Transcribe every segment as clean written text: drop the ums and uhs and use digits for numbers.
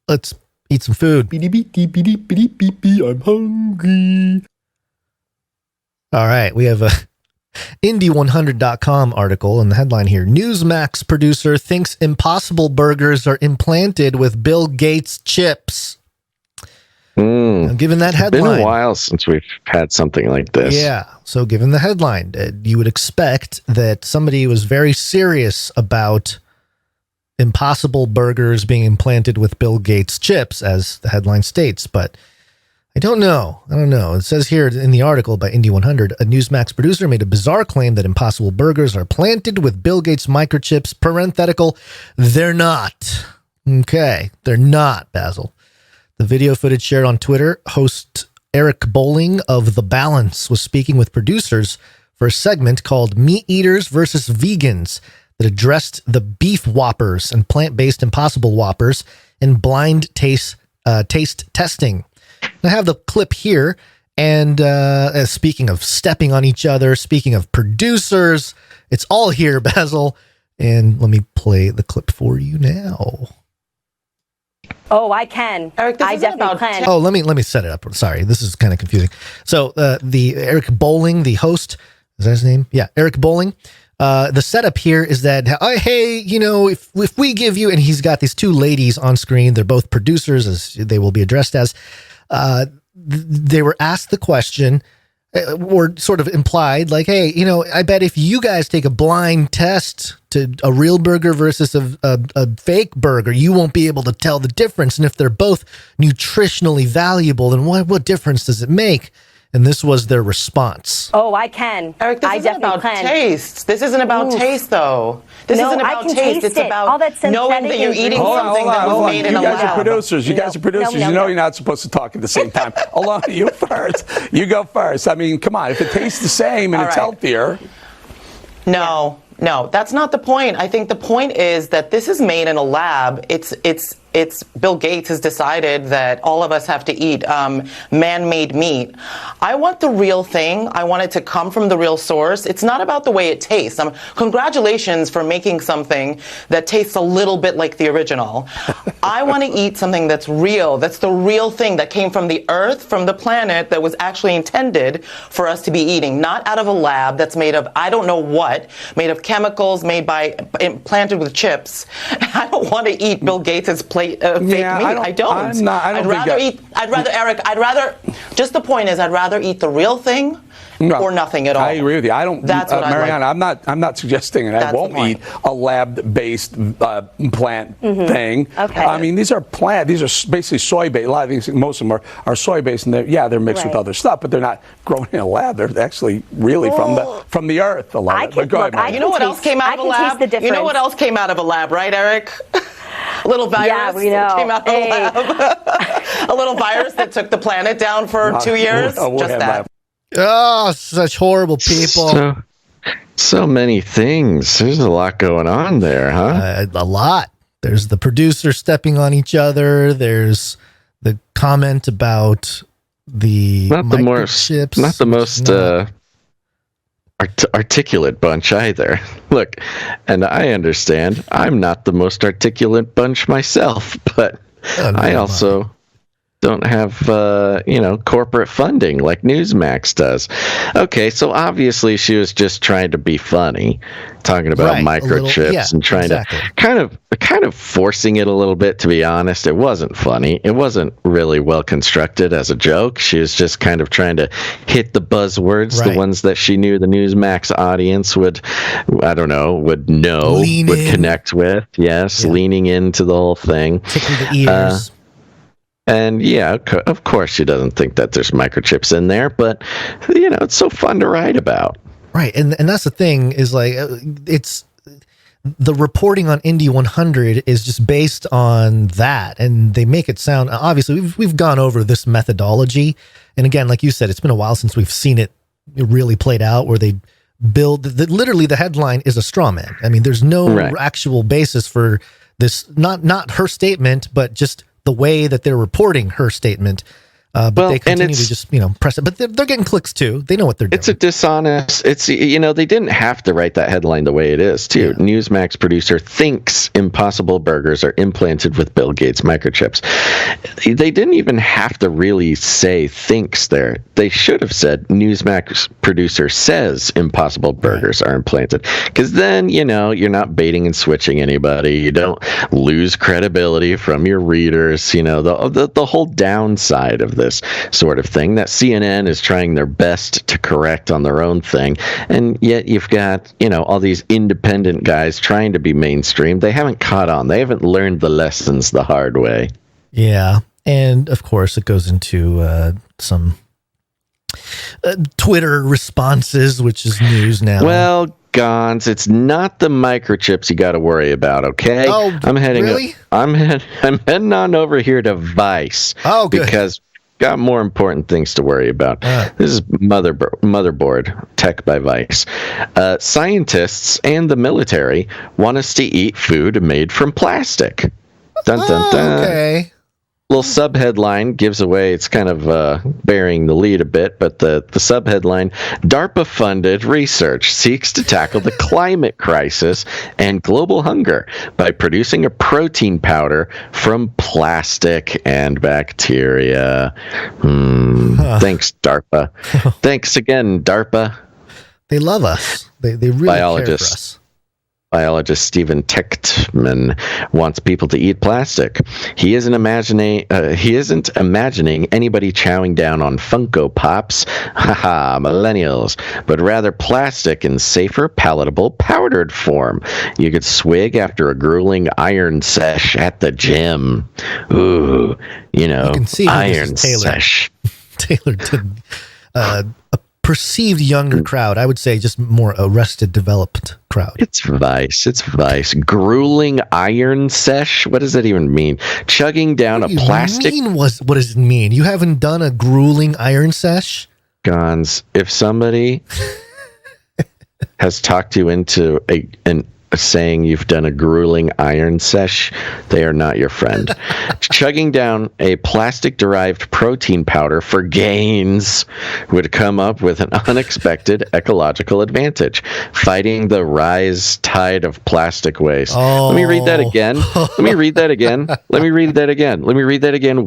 let's eat some food. I'm hungry. All right, we have a Indy100.com article, and the headline here: Newsmax producer thinks Impossible Burgers are implanted with Bill Gates chips. Given that headline, it's been a while since we've had something like this. Yeah. So given the headline, you would expect that somebody was very serious about Impossible Burgers being implanted with Bill Gates chips, as the headline states. But I don't know. It says here in the article by Indy100, a Newsmax producer made a bizarre claim that Impossible Burgers are planted with Bill Gates microchips. Parenthetical, they're not. Okay, they're not, Basil. The video footage shared on Twitter, host Eric Bowling of The Balance was speaking with producers for a segment called Meat Eaters versus Vegans that addressed the beef Whoppers and plant-based Impossible Whoppers in blind taste testing. I have the clip here, and speaking of stepping on each other, speaking of producers, it's all here, Basil. And let me play the clip for you now. Oh, I can. Eric, I definitely can. Oh, let me set it up. Sorry, this is kind of confusing. So the Eric Bowling, the host, is that his name? Yeah, Eric Bowling. The setup here is that, hey, if we give you, and he's got these two ladies on screen, they're both producers, as they will be addressed as. They were asked the question, or sort of implied, like, hey, I bet if you guys take a blind test to a real burger versus a fake burger, you won't be able to tell the difference. And if they're both nutritionally valuable, then what difference does it make? And this was their response. Oh, I can. Eric, this isn't about taste. This isn't about taste, though. This isn't about taste. It's about knowing that you're eating something that was made in a lab. You guys are producers. You guys are producers. You know you're not supposed to talk at the same time. Hold on, you first. You go first. I mean, come on. If it tastes the same and it's healthier. No, that's not the point. I think the point is that this is made in a lab. It's Bill Gates has decided that all of us have to eat man-made meat. I want the real thing. I want it to come from the real source. It's not about the way it tastes. Congratulations for making something that tastes a little bit like the original. I want to eat something that's real. That's the real thing that came from the earth, from the planet, that was actually intended for us to be eating, not out of a lab that's made of I don't know what, made of chemicals, implanted with chips. I don't want to eat Bill Gates's fake meat. I don't. Just the point is, I'd rather eat the real thing or nothing at all. I agree with you. I don't. That's what Mariana, I like. I'm not suggesting, and I won't eat a lab-based plant thing. Okay. I mean, these are basically soy-based. A lot of these, most of them are soy-based, and they're mixed with other stuff, but they're not grown in a lab. They're actually really from the earth. A lot. But go ahead. You know what else came out of a lab? You know what else came out of a lab, right, Eric? A little virus came out of a lab. A little virus that took the planet down for 2 years. Just that. Oh, such horrible people. So many things. There's a lot going on there, huh? A lot. There's the producer stepping on each other. There's the comment about the microchips. Not the most articulate bunch either. Look, and I understand I'm not the most articulate bunch myself, but I also don't have corporate funding like Newsmax does. Okay, so obviously she was just trying to be funny, talking about microchips and trying to kind of forcing it a little bit. To be honest, it wasn't funny. It wasn't really well constructed as a joke. She was just kind of trying to hit the buzzwords, the ones that she knew the Newsmax audience would connect with. Yes, leaning into the whole thing. Tickle the ears. And of course she doesn't think that there's microchips in there, but it's so fun to write about. Right, and that's the thing is, like, it's the reporting on Indy 100 is just based on that, and they make it sound, obviously we've gone over this methodology, and again, like you said, it's been a while since we've seen it really played out, where they build literally the headline is a straw man. I mean, there's no actual basis for this, not her statement, but just the way that they're reporting her statement. But they continue to just, press it. But they're getting clicks too. They know what they're doing. It's a dishonest. They didn't have to write that headline the way it is, too. Yeah. Newsmax producer thinks Impossible Burgers are implanted with Bill Gates microchips. They didn't even have to really say thinks there. They should have said Newsmax producer says Impossible Burgers are implanted. Because then, you're not baiting and switching anybody. You don't lose credibility from your readers. The whole downside of this sort of thing that CNN is trying their best to correct on their own thing, and yet you've got all these independent guys trying to be mainstream. They haven't caught on. They haven't learned the lessons the hard way. Yeah, and of course it goes into some Twitter responses, which is news now. Well, Gons, it's not the microchips you got to worry about, okay? Oh, I'm heading. Really? I'm heading on over here to Vice. Oh, good. Because got more important things to worry about. This is Motherboard Tech by Vice. Scientists and the military want us to eat food made from plastic. Dun, dun, dun. Okay. Little subheadline gives away, it's kind of burying the lead a bit, but the subheadline, DARPA-funded research seeks to tackle the climate crisis and global hunger by producing a protein powder from plastic and bacteria. Thanks, DARPA. Thanks again, DARPA. They love us. They really care for us. Biologist Stephen Techtman wants people to eat plastic. He isn't imagining anybody chowing down on Funko Pops, haha, millennials, but rather plastic in safer, palatable, powdered form. You could swig after a grueling iron sesh at the gym. Ooh, you can see iron sesh. Tailored to a perceived younger crowd. I would say just more arrested, developed crowd. It's Vice. Grueling iron sesh? What does that even mean? Chugging down a plastic... What does it mean? You haven't done a grueling iron sesh? Gons, if somebody has talked you into saying you've done a grueling iron sesh, they are not your friend. Chugging down a plastic-derived protein powder for gains would come up with an unexpected ecological advantage, fighting the rise tide of plastic waste. Let me read that again.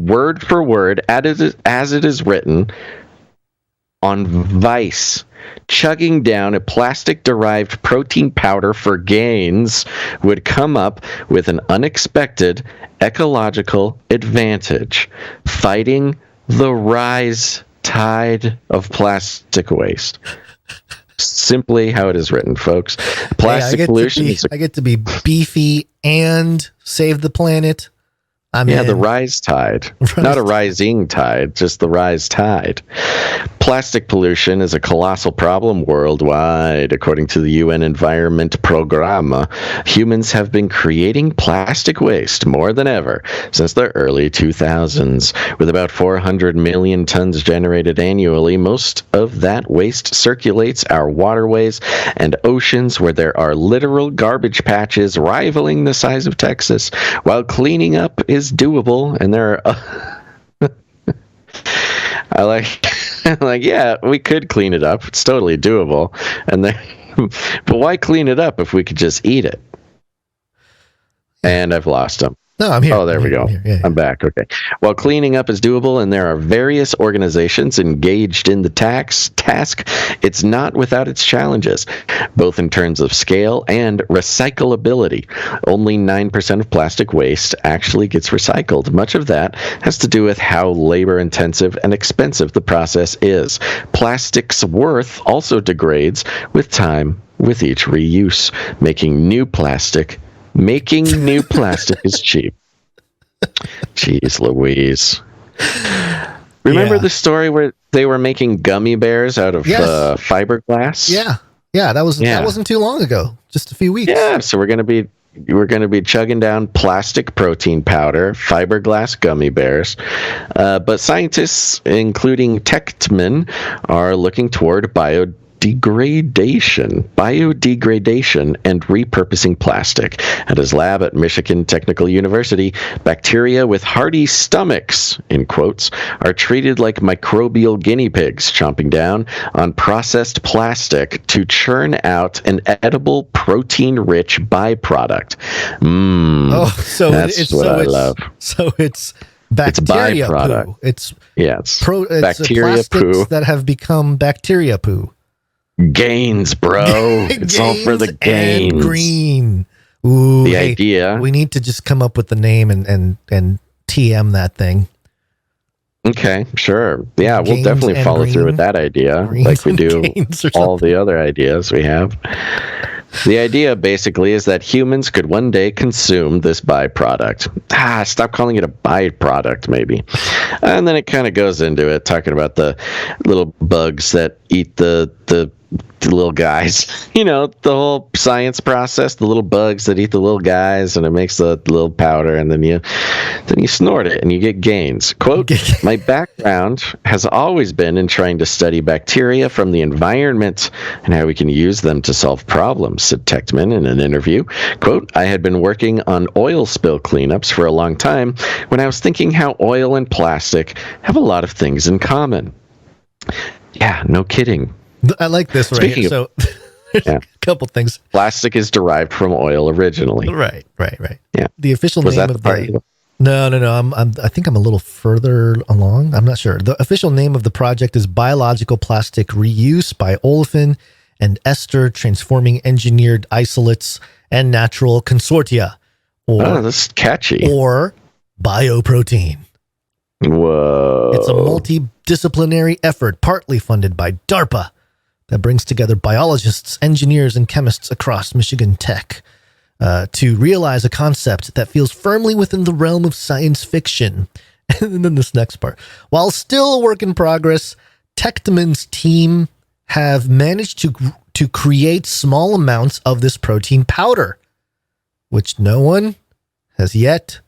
Word for word, as it is written on Vice. Chugging down a plastic-derived protein powder for gains would come up with an unexpected ecological advantage, fighting the rise tide of plastic waste. Simply how it is written, folks. Plastic pollution. I get to be beefy and save the planet. The rise tide. Not a rising tide, just the rise tide. Plastic pollution is a colossal problem worldwide. According to the UN Environment Programme, humans have been creating plastic waste more than ever since the early 2000s. With about 400 million tons generated annually, most of that waste circulates our waterways and oceans, where there are literal garbage patches rivaling the size of Texas. While cleaning up is doable, and there are yeah, we could clean it up. It's totally doable. But why clean it up if we could just eat it? And I've lost him. No, I'm here. Oh, there we go. I'm back. Okay. While cleaning up is doable and there are various organizations engaged in the task, it's not without its challenges, both in terms of scale and recyclability. Only 9% of plastic waste actually gets recycled. Much of that has to do with how labor-intensive and expensive the process is. Plastic's worth also degrades with time with each reuse, making new plastic is cheap. Jeez Louise. Remember the story where they were making gummy bears out of fiberglass? Yeah, that wasn't too long ago, just a few weeks. Yeah, so we're going to be chugging down plastic protein powder, fiberglass gummy bears. But scientists, including Techtman, are looking toward biodegradation and repurposing plastic. At his lab at Michigan Technical University, bacteria with hearty stomachs, in quotes, are treated like microbial guinea pigs, chomping down on processed plastic to churn out an edible protein-rich byproduct. That's what I love. So it's bacteria poo. It's bacteria poo that have become bacteria poo. Gains, bro. It's all for the gains. And green. Ooh, the idea. We need to just come up with the name and TM that thing. Okay, sure. Yeah, we'll definitely follow through with that idea, like we do all the other ideas we have. The idea basically is that humans could one day consume this byproduct. Stop calling it a byproduct, maybe. And then it kind of goes into it, talking about the little bugs that eat the little guys. You know, the whole science process, the little bugs that eat the little guys, and it makes the little powder, and then you snort it and you get gains. Quote, my background has always been in trying to study bacteria from the environment and how we can use them to solve problems, said Techtman in an interview. Quote, I had been working on oil spill cleanups for a long time when I was thinking how oil and plastic have a lot of things in common. Yeah, no kidding. I like this right here. So a couple things. Plastic is derived from oil originally. Right. Yeah. The official name of the No. I think I'm a little further along. I'm not sure. The official name of the project is Biological Plastic Reuse by Olefin and Ester Transforming Engineered Isolates and Natural Consortia. This is catchy. Or Bioprotein. Whoa. It's a multidisciplinary effort partly funded by DARPA that brings together biologists, engineers, and chemists across Michigan Tech to realize a concept that feels firmly within the realm of science fiction. And then this next part. While still a work in progress, Techtman's team have managed to create small amounts of this protein which no one has yet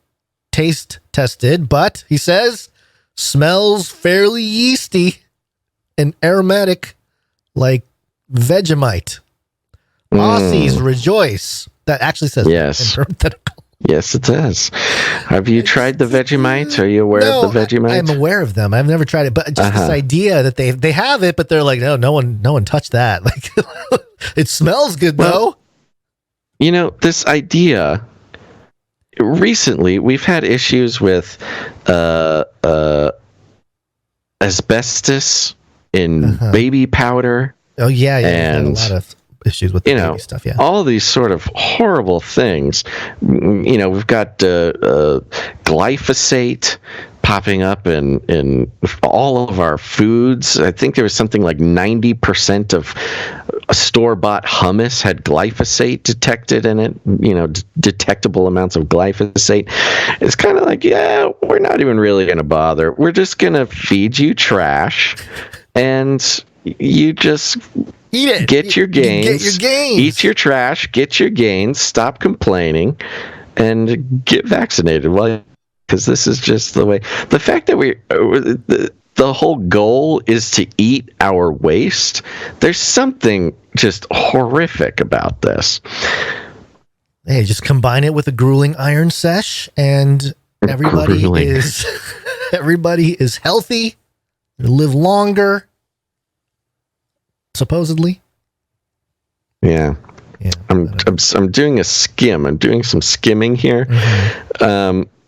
tested, but he says smells fairly yeasty and aromatic like Vegemite. Aussies rejoice. That actually says yes. In parenthetical. Yes, it does. Have you tried the Vegemite? Are you aware of the Vegemite? I'm aware of them. I've never tried it, but just this idea that they have it, but they're like, no one touched that. Like, it smells good though. You know, this idea. Recently, we've had issues with asbestos in baby powder. Oh yeah, and a lot of issues with the baby stuff. Yeah, all these sort of horrible things. You know, we've got glyphosate popping up in all of our foods. I think there was something like 90% of store-bought hummus had glyphosate detected in it. You know, detectable amounts of glyphosate. It's kind of like, we're not even really going to bother. We're just going to feed you trash, and you just eat it. Get your gains. Get your gains. Eat your trash. Get your gains. Stop complaining, and get vaccinated. Well, because this is just the way. The fact that the whole goal is to eat our waste. There's something just horrific about this. Hey, just combine it with a grueling iron sesh, and everybody is healthy. They live longer. Supposedly. Yeah. I'm doing a skim. I'm doing some skimming here.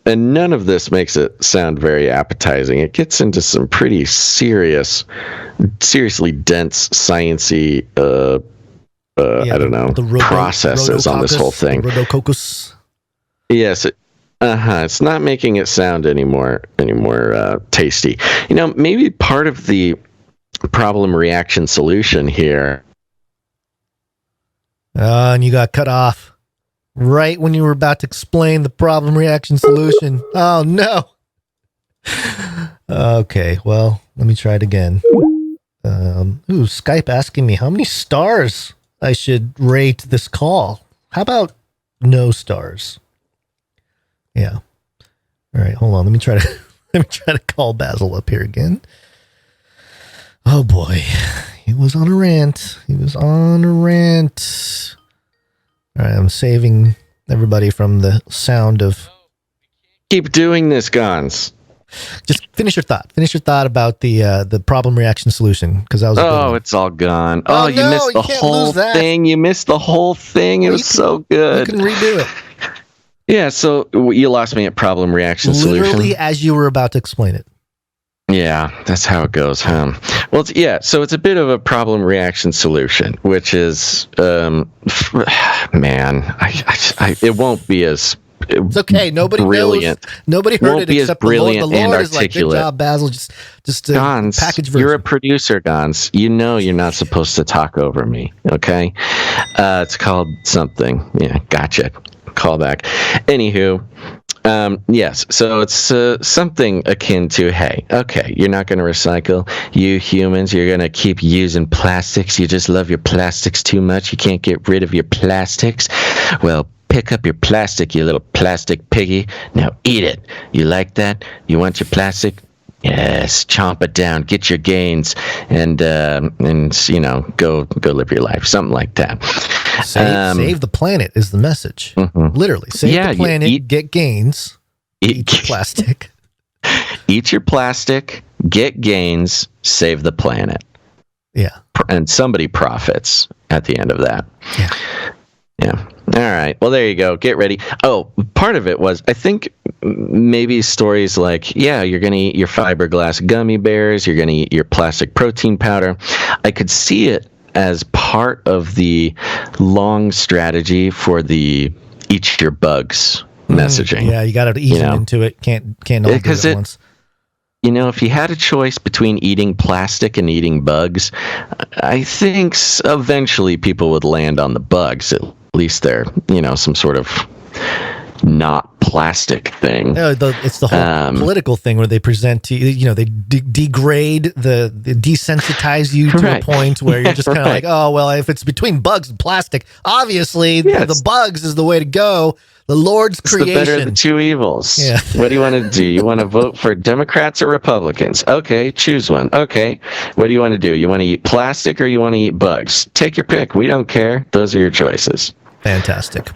And none of this makes it sound very appetizing. It gets into some pretty seriously dense, sciencey, I don't know, processes on this whole thing. Rhodococos. Yes. It's not making it sound any more tasty. You know, maybe part of the problem reaction solution here. And you got cut off right when you were about to explain the problem reaction solution. Oh no. Okay, well, let me try it again. Skype asking me how many stars I should rate this call. How about no stars? Yeah. All right, hold on. Let me try to call Basil up here again. Oh boy. was on a rant. He was on a rant. All right, I'm saving everybody from the sound of... Keep doing this, Gons. Just finish your thought. Finish your thought about the problem reaction solution, because that was. It's all gone. You no, missed the whole thing. You missed the whole thing. It was so good. You can redo it. Yeah. So you lost me at problem reaction solution. Literally as you were about to explain it. Yeah, that's how it goes, huh? Well, so it's a bit of a problem reaction solution, which is, man, it won't be as. It's okay. Nobody brilliant. knows. Nobody heard it except the Lord. The Lord is like, good job, Basil. Just Gons, package version. You're a producer, Gons. You know you're not supposed to talk over me, okay? It's called something. Yeah, gotcha. Call back. Anywho, yes. So it's something akin to, hey, okay, you're not going to recycle. You humans, you're going to keep using plastics. You just love your plastics too much. You can't get rid of your plastics. Well, pick up your plastic, you little plastic piggy. Now eat it. You like that? You want your plastic? Yes, chomp it down. Get your gains, and go live your life. Something like that. Save the planet is the message. Mm-hmm. Literally, save the planet, get gains, eat your plastic. Eat your plastic, get gains, save the planet. Yeah, and somebody profits at the end of that. Yeah. All right. Well, there you go. Get ready. Oh, part of it was, I think maybe stories like, you're going to eat your fiberglass gummy bears. You're going to eat your plastic protein powder. I could see it as part of the long strategy for the eat your bugs messaging. Yeah, you got to ease them into it. Can't all do it at once. If you had a choice between eating plastic and eating bugs, I think eventually people would land on the bugs. At least they're, some sort of not plastic thing. No, it's the whole political thing where they present to you, they degrade, they desensitize you to a point where you're just kind of like, oh, well, if it's between bugs and plastic, obviously the bugs is the way to go. The Lord's creation. It's the better of the two evils. Yeah. What do you want to do? You want to vote for Democrats or Republicans? Okay, choose one. Okay, what do you want to do? You want to eat plastic or you want to eat bugs? Take your pick. We don't care. Those are your choices. Fantastic.